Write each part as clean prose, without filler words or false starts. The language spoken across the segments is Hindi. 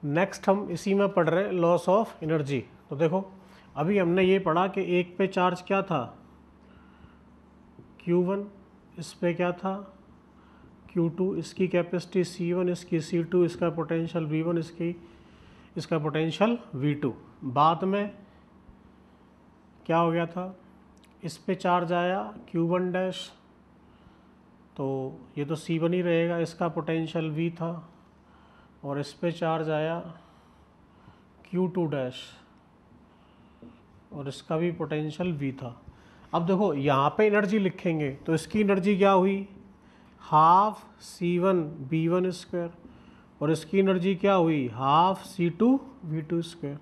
नेक्स्ट हम इसी में पढ़ रहे हैं लॉस ऑफ एनर्जी। तो देखो अभी हमने ये पढ़ा कि एक पे चार्ज क्या था Q1, इस पे क्या था Q2, इसकी कैपेसिटी C1, इसकी C2, इसका पोटेंशियल V1, इसका पोटेंशियल V2। बाद में क्या हो गया था, इस पे चार्ज आया Q1 डैश, तो ये तो C1 ही रहेगा, इसका पोटेंशियल V था। और इस पे चार्ज आया Q2 डैश और इसका भी पोटेंशियल V था। अब देखो यहाँ पे एनर्जी लिखेंगे तो इसकी एनर्जी क्या हुई, हाफ C1 V1 स्क्वायर, और इसकी एनर्जी क्या हुई, हाफ C2 V2 स्क्वायर।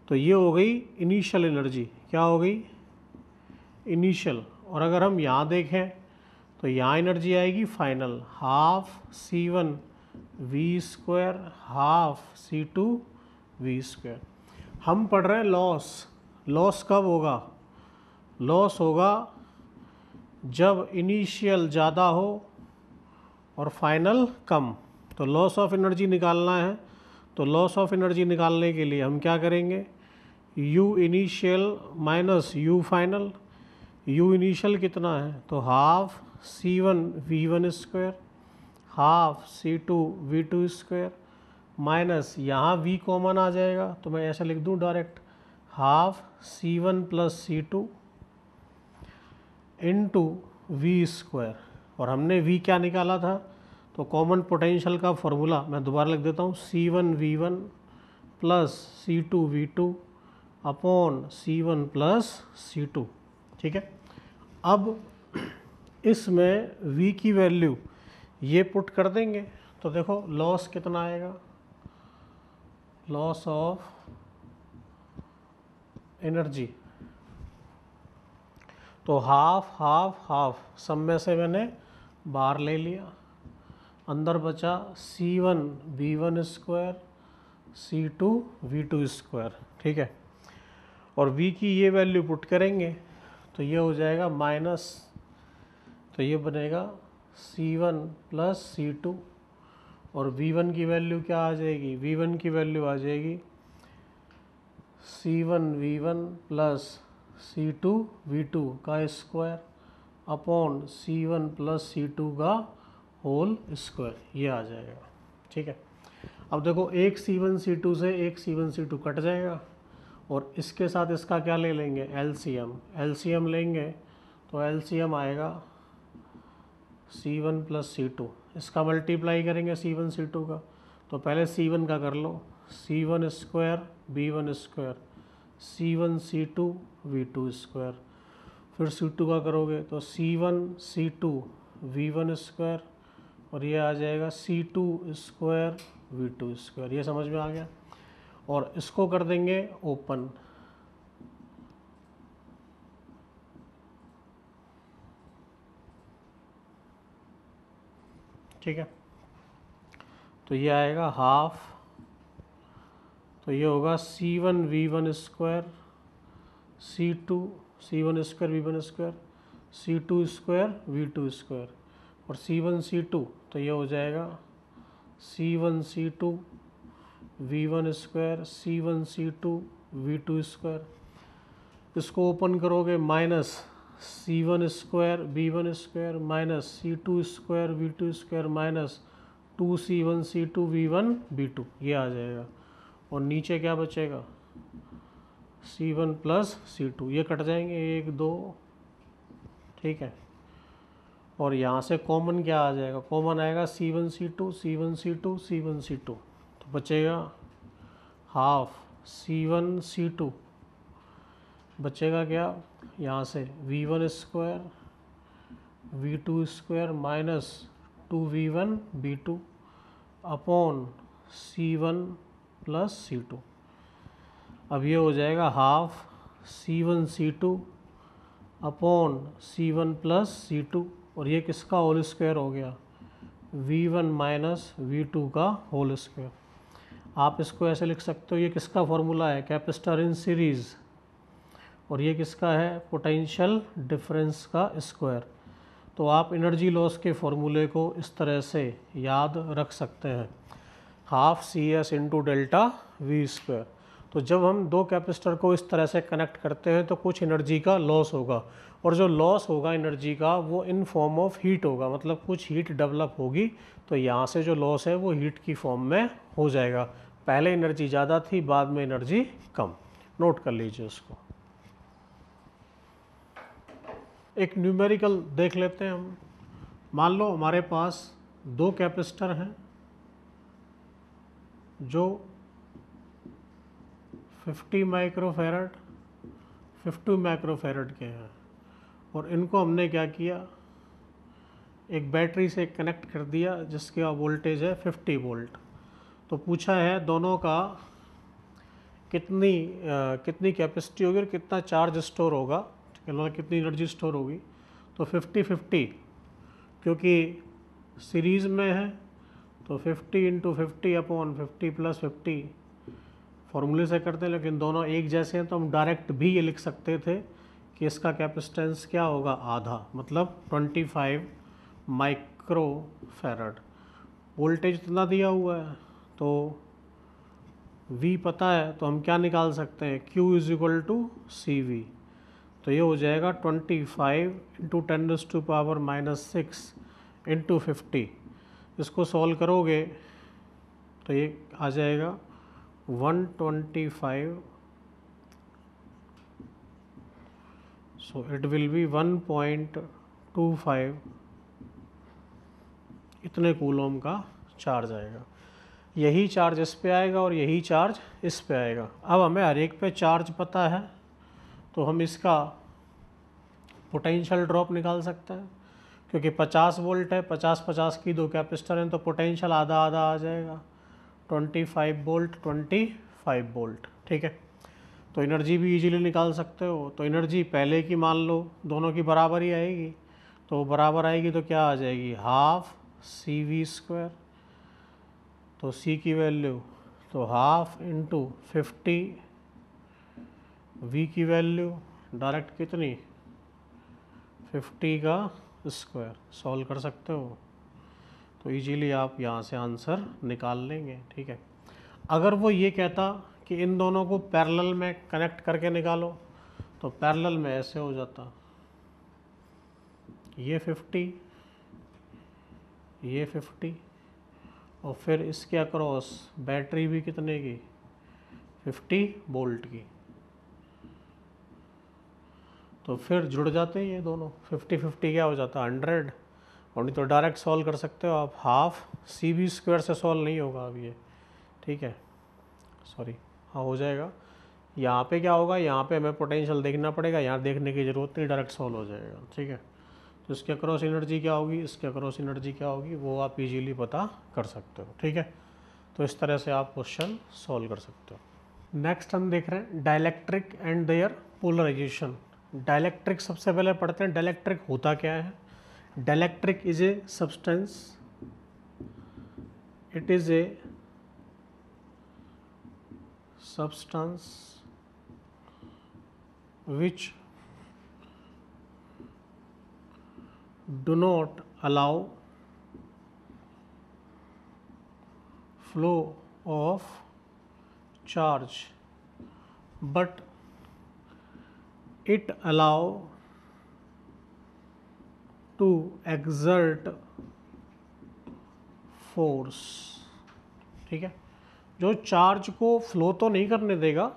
तो ये हो गई इनिशियल एनर्जी। क्या हो गई, इनिशियल। और अगर हम यहाँ देखें तो यहाँ एनर्जी आएगी final, half C1 V square half C2 V square. हम पढ़ रहे हैं लॉस। लॉस कब होगा, लॉस होगा जब इनिशियल ज़्यादा हो और फाइनल कम। तो लॉस ऑफ एनर्जी निकालना है, तो लॉस ऑफ एनर्जी निकालने के लिए हम क्या करेंगे, U initial minus U final. U initial कितना है, तो half C1 V1 square half C2 V2 square minus यहाँ V कॉमन आ जाएगा, तो मैं ऐसा लिख दूँ direct, half C1 plus C2 into V square. और हमने V क्या निकाला था, तो कॉमन पोटेंशियल का फॉर्मूला मैं दोबारा लिख देता हूँ, C1 V1 plus C2 V2 upon C1 plus C2। ठीक है, अब इसमें V की वैल्यू ये पुट कर देंगे तो देखो लॉस कितना आएगा, लॉस ऑफ एनर्जी। तो हाफ हाफ हाफ सब में से मैंने बाहर ले लिया, अंदर बचा C1 V1 square C2 V2 square. ठीक है, और V की ये वैल्यू पुट करेंगे तो ये हो जाएगा माइनस, तो ये बनेगा C1 प्लस C2, और V1 की वैल्यू क्या आ जाएगी, V1 की वैल्यू आ जाएगी C1 V1 plus C2 V2 का square upon C1 plus C2 का होल स्क्वायर, ये आ जाएगा। ठीक है, अब देखो एक C1 C2 से एक C1 C2 कट जाएगा, और इसके साथ इसका क्या ले लेंगे, LCM लेंगे, तो LCM आएगा C1 प्लस C2, इसका मल्टीप्लाई करेंगे C1 C2 का, तो पहले C1 का कर लो, C1 square B1 square C1 C2 V2 square, फिर C2 का करोगे तो C1 C2 V1 स्क्वायर, और ये आ जाएगा C2 स्क्वायर V2 स्क्वायर। ये समझ में आ गया, और इसको कर देंगे ओपन। ठीक है, तो ये आएगा हाफ, तो ये होगा C1 V1 square C1 square V1 square C2 square V2 square, और C1 C2 तो ये हो जाएगा C1 C2 V1 square C1 C2 V2 square. इसको ओपन करोगे minus C1 square V1 square minus C2 square V2 square minus 2C1 C2 V1 V2, ये आ जाएगा, और नीचे क्या बचेगा C1 प्लस C2, ये कट जाएंगे 1 2। ठीक है, और यहाँ से कॉमन क्या आ जाएगा, कॉमन आएगा C1 C2 C1 C2 C1 C2, तो बचेगा हाफ C1 C2, बचेगा क्या यहाँ से V1 square V2 square minus 2V1 V2 upon C1 plus C2। अब ये हो जाएगा half C1 C2 upon C1 plus C2, और ये किसका होल स्क्वायर हो गया, V1 माइनस V2 का होल स्क्वायर। आप इसको ऐसे लिख सकते हो, ये किसका फॉर्मूला है, कैपेसिटर इन सीरीज़, और ये किसका है, पोटेंशियल डिफरेंस का स्क्वायर। तो आप एनर्जी लॉस के फॉर्मूले को इस तरह से याद रख सकते हैं। Half C S into delta V square. तो जब हम दो कैपेसिटर को इस तरह से कनेक्ट करते हैं तो कुछ एनर्जी का लॉस होगा, और जो लॉस होगा एनर्जी का वो इन फॉर्म ऑफ हीट होगा, मतलब कुछ हीट डेवलप होगी। तो यहाँ से जो लॉस है वो हीट की फॉर्म में हो जाएगा। पहले एनर्जी ज़्यादा थी, बाद में एनर्जी कम। नोट कर लीजिए उसको। एक न्यूमेरिकल देख लेते हैं हम। मान लो हमारे पास दो कैपेसिटर हैं जो 50 माइक्रोफैरड 50 माइक्रोफैरड के हैं, और इनको हमने क्या किया, एक बैटरी से कनेक्ट कर दिया जिसका वोल्टेज है 50 वोल्ट। तो पूछा है दोनों का कितनी कैपेसिटी होगी और कितना चार्ज स्टोर होगा, मतलब कितनी एनर्जी स्टोर होगी। तो 50-50, क्योंकि सीरीज़ में है तो 50 इंटू 50/50 प्लस 50 फॉर्मूले से करते हैं, लेकिन दोनों एक जैसे हैं तो हम डायरेक्ट भी ये लिख सकते थे कि इसका कैपेसिटेंस क्या होगा, आधा, मतलब 25 माइक्रोफैरड। वोल्टेज इतना दिया हुआ है तो V पता है, तो हम क्या निकाल सकते हैं, Q is equal to C V. तो ये हो जाएगा 25 इंटू 10⁻⁻6 इंटू 50। इसको सॉल्व करोगे तो ये आ जाएगा 125, सो इट विल बी 1.25 इतने कूलम का चार्ज आएगा। यही चार्ज इस पे आएगा और यही चार्ज इस पे आएगा। अब हमें हर एक पे चार्ज पता है तो हम इसका पोटेंशियल ड्रॉप निकाल सकते हैं, क्योंकि 50 वोल्ट है, 50-50 की दो कैपेसिटर हैं तो पोटेंशियल आधा आधा आ जाएगा, 25 वोल्ट 25 वोल्ट। ठीक है, तो एनर्जी भी इजीली निकाल सकते हो। तो एनर्जी पहले की मान लो दोनों की बराबर ही आएगी, तो बराबर आएगी तो क्या आ जाएगी, हाफ सी वी स्क्वायर। तो C की वैल्यू तो हाफ इंटू 50, V की वैल्यू डायरेक्ट कितनी, 50 का स्क्वायर। सॉल्व कर सकते हो तो इजीली आप यहाँ से आंसर निकाल लेंगे। ठीक है, अगर वो ये कहता कि इन दोनों को पैरेलल में कनेक्ट करके निकालो तो पैरेलल में ऐसे हो जाता, ये 50 ये 50 और फिर इसके अक्रॉस बैटरी भी कितने की, 50 वोल्ट की। तो फिर जुड़ जाते हैं ये दोनों, 50-50 क्या हो जाता है 100। और नहीं तो डायरेक्ट सॉल्व कर सकते हो आप, हाफ सी वी स्क्वायर से सॉल्व नहीं होगा अब ये। ठीक है, सॉरी, हाँ हो जाएगा। यहाँ पे क्या होगा, यहाँ पे हमें पोटेंशियल देखना पड़ेगा, यहाँ देखने की ज़रूरत नहीं, डायरेक्ट सॉल्व हो जाएगा। ठीक है, तो इसके अक्रॉस एनर्जी क्या होगी, इसके अक्रॉस एनर्जी क्या होगी, वो आप इजीली पता कर सकते हो। ठीक है, तो इस तरह से आप क्वेश्चन सॉल्व कर सकते हो। नेक्स्ट हम देख रहे हैं dielectric and their polarisation. Dielectric सबसे पहले पढ़ते हैं, डाइलेक्ट्रिक होता क्या है। Dielectric is a substance, it is a substance which do not allow flow of charge but it allow to exert force। ठीक है, जो चार्ज को फ्लो तो नहीं करने देगा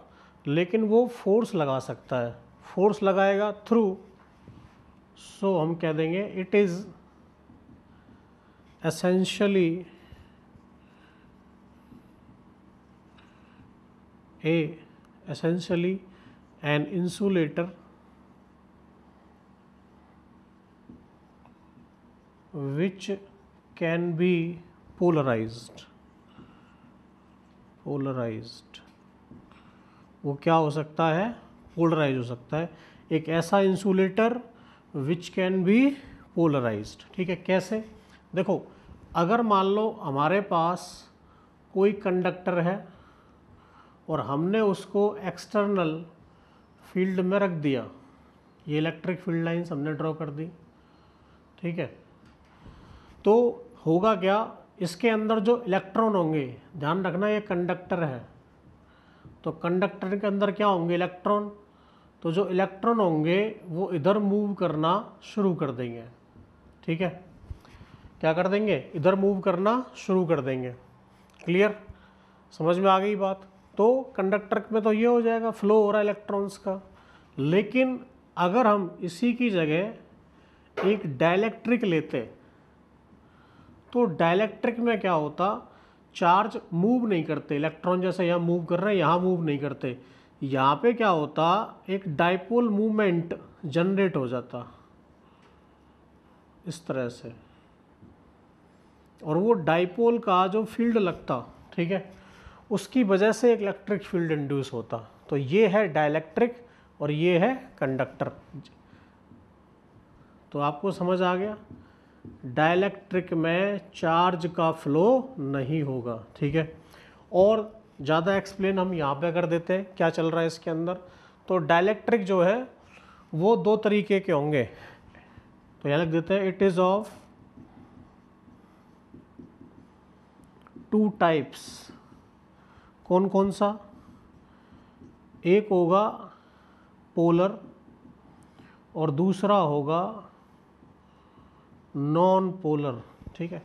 लेकिन वो फोर्स लगा सकता है, फोर्स लगाएगा थ्रू, सो हम कह देंगे it is essentially an insulator which can be polarized। वो क्या हो सकता है, पोलराइज हो सकता है। एक ऐसा insulator which can be polarised. ठीक है, कैसे, देखो अगर मान लो हमारे पास कोई कंडक्टर है और हमने उसको एक्सटर्नल फील्ड में रख दिया, ये इलेक्ट्रिक फील्ड लाइंस हमने ड्रॉ कर दी। ठीक है, तो होगा क्या, इसके अंदर जो इलेक्ट्रॉन होंगे, ध्यान रखना ये कंडक्टर है, तो कंडक्टर के अंदर क्या होंगे, इलेक्ट्रॉन। तो जो इलेक्ट्रॉन होंगे वो इधर मूव करना शुरू कर देंगे, ठीक है, क्या कर देंगे, इधर मूव करना शुरू कर देंगे। क्लियर, समझ में आ गई बात। तो कंडक्टर में तो ये हो जाएगा, फ्लो हो रहा है इलेक्ट्रॉन्स का। लेकिन अगर हम इसी की जगह एक डाइलेक्ट्रिक लेते तो डाइलेक्ट्रिक में क्या होता, चार्ज मूव नहीं करते, इलेक्ट्रॉन जैसे यहाँ मूव कर रहे हैं यहाँ मूव नहीं करते, यहाँ पे क्या होता, एक डाइपोल मूवमेंट जनरेट हो जाता इस तरह से, और वो डाइपोल का जो फील्ड लगता, ठीक है, उसकी वजह से एक इलेक्ट्रिक फील्ड इंड्यूस होता। तो ये है डाइलेक्ट्रिक और ये है कंडक्टर। तो आपको समझ आ गया, डाइलेक्ट्रिक में चार्ज का फ्लो नहीं होगा, ठीक है। और ज़्यादा एक्सप्लेन हम यहाँ पे कर देते हैं क्या चल रहा है इसके अंदर। तो डाइलेक्ट्रिक जो है वो दो तरीके के होंगे, तो यहाँ लिख देते हैं, it is of two types. कौन कौन सा, एक होगा पोलर और दूसरा होगा नॉन पोलर, ठीक है।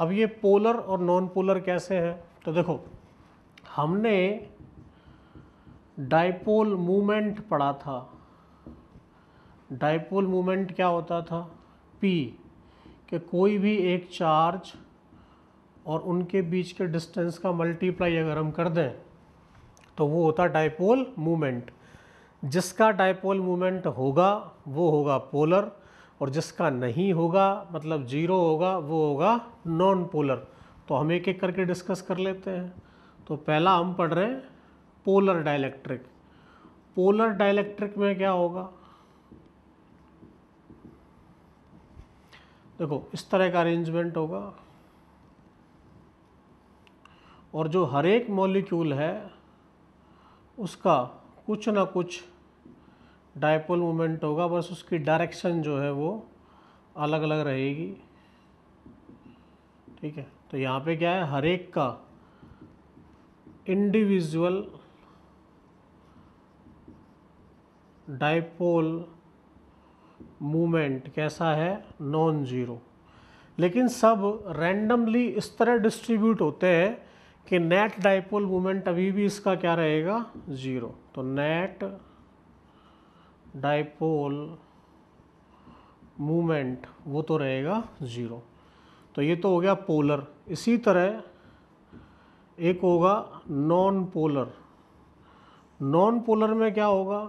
अब ये पोलर और नॉन पोलर कैसे है, तो देखो हमने डाइपोल मूवमेंट पढ़ा था। डाइपोल मूवमेंट क्या होता था, P, कि कोई भी एक चार्ज और उनके बीच के डिस्टेंस का मल्टीप्लाई अगर हम कर दें तो वो होता डाइपोल मूवमेंट। जिसका डाइपोल मूवमेंट होगा वो होगा पोलर, और जिसका नहीं होगा मतलब जीरो होगा वो होगा नॉन पोलर। तो हम एक एक करके डिस्कस कर लेते हैं। तो पहला हम पढ़ रहे हैं पोलर डाइलेक्ट्रिक। पोलर डाइलेक्ट्रिक में क्या होगा, देखो इस तरह का अरेंजमेंट होगा, और जो हर एक मॉलिक्यूल है उसका कुछ ना कुछ डाइपोल मोमेंट होगा, बस उसकी डायरेक्शन जो है वो अलग अलग रहेगी, ठीक है। तो यहाँ पे क्या है, हर एक का इंडिविजुअल डाइपोल मूवमेंट कैसा है, नॉन जीरो। लेकिन सब रैंडमली इस तरह डिस्ट्रीब्यूट होते हैं कि नेट डाइपोल मूवमेंट अभी भी इसका क्या रहेगा, जीरो। तो नेट डाइपोल मूवमेंट वो तो रहेगा जीरो। तो ये तो हो गया पोलर। इसी तरह एक होगा नॉन पोलर। नॉन पोलर में क्या होगा,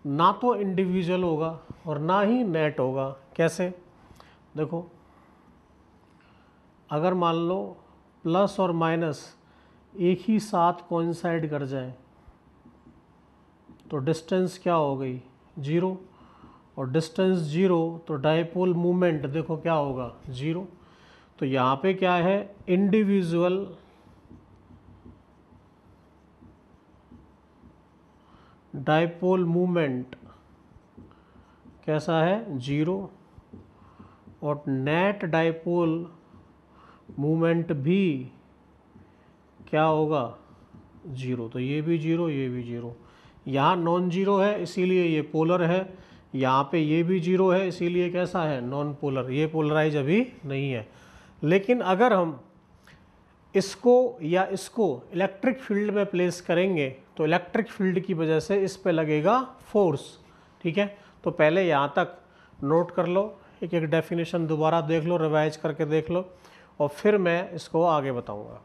ना तो इंडिविजुअल होगा और ना ही नेट होगा। कैसे, देखो अगर मान लो प्लस और माइनस एक ही साथ कोइंसाइड कर जाए तो डिस्टेंस क्या हो गई, जीरो, और डिस्टेंस जीरो तो डाइपोल मूवमेंट देखो क्या होगा, जीरो। तो यहाँ पे क्या है, इंडिविजुअल डाइपोल मूवमेंट कैसा है, जीरो, और नेट डाइपोल मूवमेंट भी क्या होगा, जीरो। तो ये भी जीरो, ये भी जीरो। यहाँ नॉन जीरो है इसीलिए ये पोलर है, यहाँ पे ये भी जीरो है इसीलिए कैसा है, नॉन पोलर। ये पोलराइज अभी नहीं है। लेकिन अगर हम इसको या इसको इलेक्ट्रिक फील्ड में प्लेस करेंगे तो इलेक्ट्रिक फील्ड की वजह से इस पे लगेगा फोर्स, ठीक है। तो पहले यहाँ तक नोट कर लो, एक एक डेफिनेशन दोबारा देख लो, रिवाइज करके देख लो, और फिर मैं इसको आगे बताऊँगा।